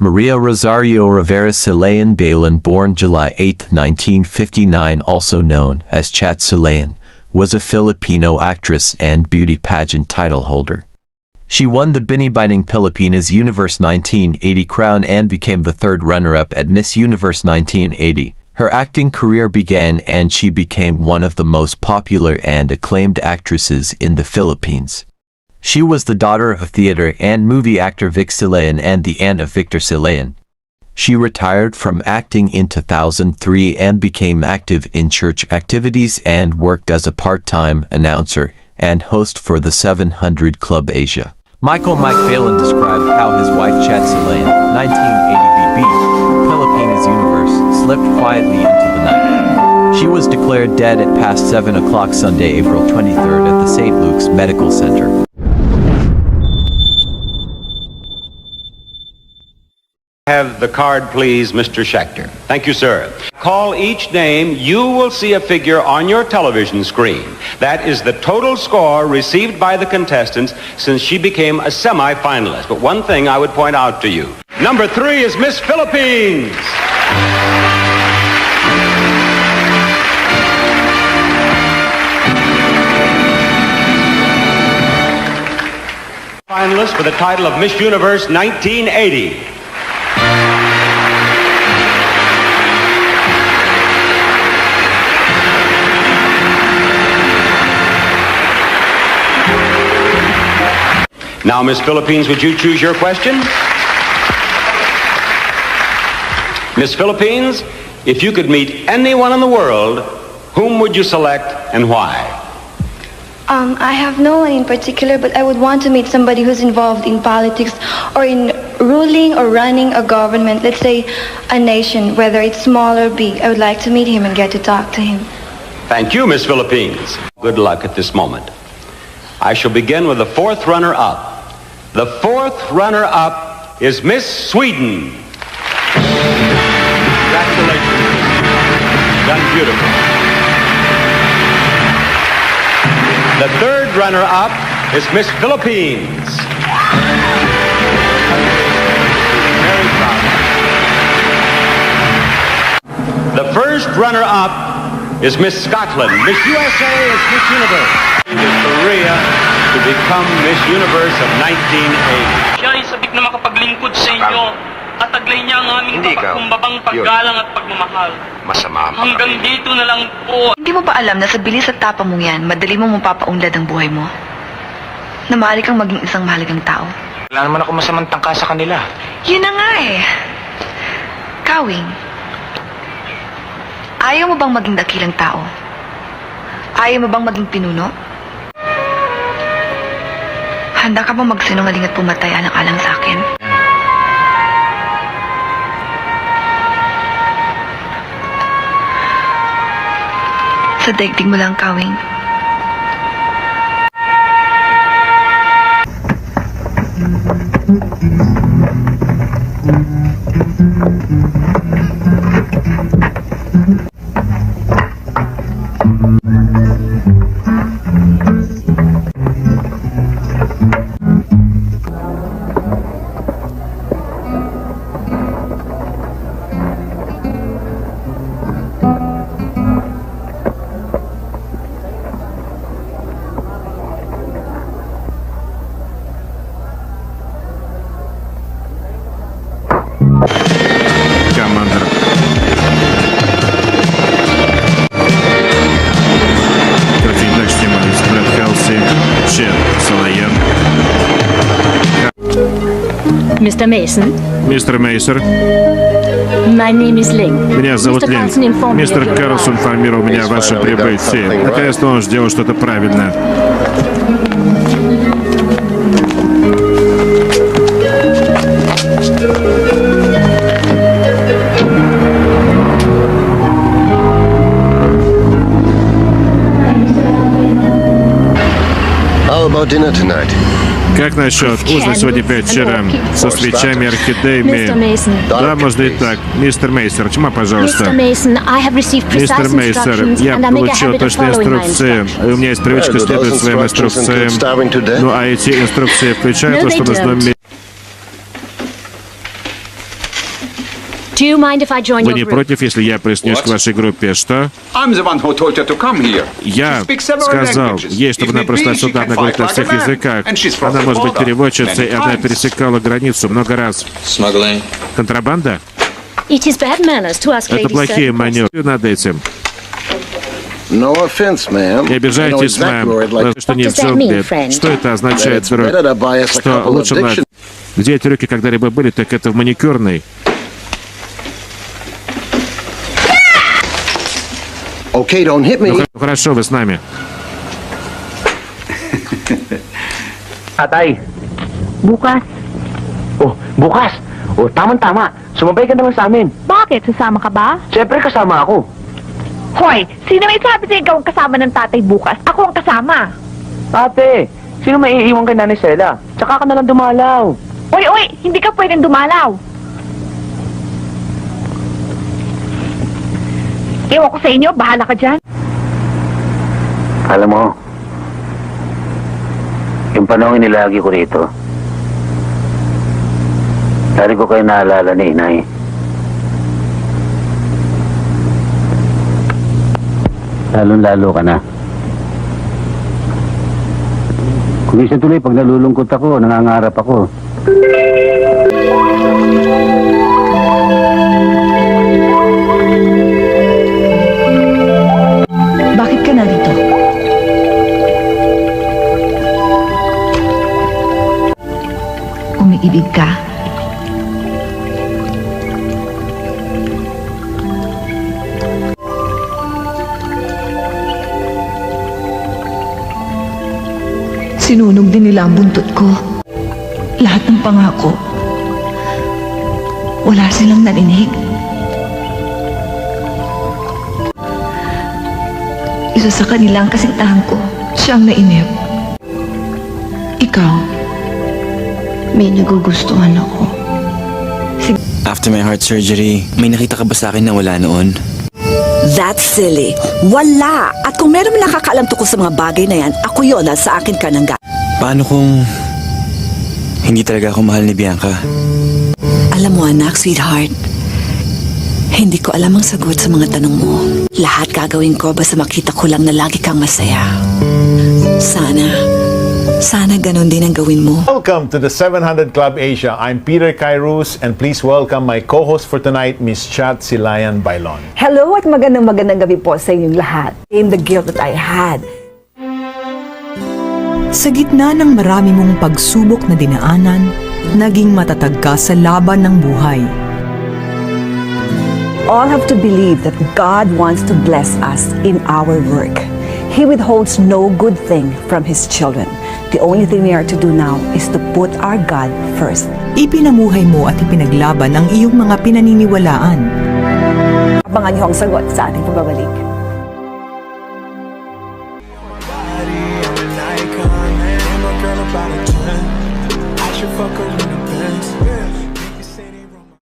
Maria Rosario Rivera Silayan Balan, born July 8, 1959, also known as Chat Silayan, was a Filipino actress and beauty pageant title holder. She won the Binibining Pilipinas Universe 1980 crown and became the third runner-up at Miss Universe 1980. Her acting career began and she became one of the most popular and acclaimed actresses in the Philippines. She was the daughter of theater and movie actor Vic Silayan and the aunt of Victor Silayan. She retired from acting in 2003 and became active in church activities and worked as a part-time announcer and host for the 700 Club Asia. Michael Mike Phelan described how his wife Chat Silayan, 1980 BB, Philippines Universe, slipped quietly into the night. She was declared dead at past 7 o'clock Sunday, April 23rd at the St. Luke's Medical Center. Have the card, please, Mr. Schechter. Thank you, sir. Call each name. You will see a figure on your television screen. That is the total score received by the contestants since she became a semi-finalist. But one thing I would point out to you. Number 3 is Miss Philippines. Finalist for the title of Miss Universe 1980. Now, Miss Philippines, would you choose your question? Miss Philippines, if you could meet anyone in the world, whom would you select and why? I have no one in particular, but I would want to meet somebody who's involved in politics or in ruling or running a government, let's say a nation, whether it's small or big. I would like to meet him and get to talk to him. Thank you, Miss Philippines. Good luck at this moment. I shall begin with the fourth runner-up. The fourth runner-up is Miss Sweden. Congratulations. Done beautiful. The third runner-up is Miss Philippines. Very proud. The first runner-up is Miss Scotland. Miss USA is Miss Universe. Miss Korea to become Miss Universe of 1980. Siya ay sabik na makapaglingkod sa inyo at taglay niya ang aming Hindi ikaw. kapagkumbabang paggalang at pagmamahal. Masama ang Hanggang dito na lang po. Hindi mo ba alam na sa bilis at tapang mong yan, madali mo mapapaunlad ang buhay mo? Na maaari kang maging isang mahalagang tao. Wala naman ako masamang tangka sa kanila. Yun na nga eh. Kawing, ayaw mo bang maging dakilang tao? Ayaw mo bang maging pinuno? Handa ka bang magsinungaling at pumatay alang-alang sa akin? Sa daigdig mo lang, Kawing. Командир. Continuă stimul spre Chelsea, Chat Silayan. Mr. Mason, Мистер Мейсер, my name is Ling. меня зовут Mr. Лин. Carlson informed me Мистер of your Карлсон информировал меня о вашем прибытии. Наконец-то он сделал что-то правильное. How about dinner tonight? Как насчет ужина сегодня вечером со свечами и Mr. орхидеями? Mason, Да, можно и так. Мистер Мейсер, чума, пожалуйста. Mr. Mason, I have received Мистер precise Мейсер, instructions я and I make a получил habit of точные following my инструкции. instructions. И у меня есть привычка следовать своим инструкциям. Ну, а эти инструкции включают No, то, they что нужно don't. уметь. Do you mind if I join Вы your не group? против, если я присоединюсь к вашей группе? Что? I'm the one who told her to come here. Я She speaks several сказал languages. ей, чтобы If она need пришла be, she сюда, can она говорит fight на like всех a man. языках. And she's crossed Она the может быть border переводчицей, и many она times. пересекала границу много раз. Smuggling. Контрабанда? It is bad manners to ask Это ladies плохие certain манеры над этим. No offense, ma'am. Не обижайтесь, мэм, что не в What does that mean, джунглях. friend? Что это означает, друг? Better to buy us a Что couple of лучше на... diction- Где эти руки когда-либо были, так это в маникюрной. Okay, don't hit me. Ну хорошо, вы с нами. Atay. Bukas. Oh, bukas. Oh, tama-tama. Sumabay ka naman sa amin. Bakit? Sasama ka ba? Siyempre kasama ako. Hoy, sino may sabi sa'yo ikaw ang kasama ng tatay bukas? Ako ang kasama. Ate, sino may iiwan kay Nanay Stella? Tsaka ka nalang dumalaw. Uy, hindi ka pwedeng dumalaw. Ewan ko sa inyo, bahala ka dyan. Alam mo, yung panahon nilagi ko rito, lagi ko kayo naalala ni Inay. Lalong-lalo ka na. Kung isa tuloy, pag nalulungkot ako, nangangarap ako. Bakit ka narito? Umiibig ka? Sinunog din nila ang buntot ko. Lahat ng pangako. Wala silang narinig. Isa sa kanilang kasintahan ko, siyang nainip. Ikaw, may nagugustuhan ako. After my heart surgery, may nakita ka ba sa akin na wala noon? That's silly. Wala. At kung meron man nakakaalam tungkol sa mga bagay na yan, ako yun at sa akin ka nang Paano kung hindi talaga ako mahal ni Bianca? Alam mo anak, sweetheart, hindi ko alam ang sagot sa mga tanong mo. Lahat gagawin ko basta makita ko lang na lagi kang masaya. Sana ganun din ang gawin mo. Welcome to the 700 Club Asia. I'm Peter Kairos and please welcome my co-host for tonight, Miss Chat Silayan Bailon. Hello at magandang gabi po sa inyong lahat. In the guilt that I had. Sa gitna ng marami mong pagsubok na dinaanan, naging matatag ka sa laban ng buhay. All have to believe that God wants to bless us in our work. He withholds no good thing from His children. The only thing we are to do now is to put our God first. Ipinamuhay mo at ipinaglaban ang iyong mga pinaniniwalaan. Abangan niyo ang sagot sa ating pagbabalik.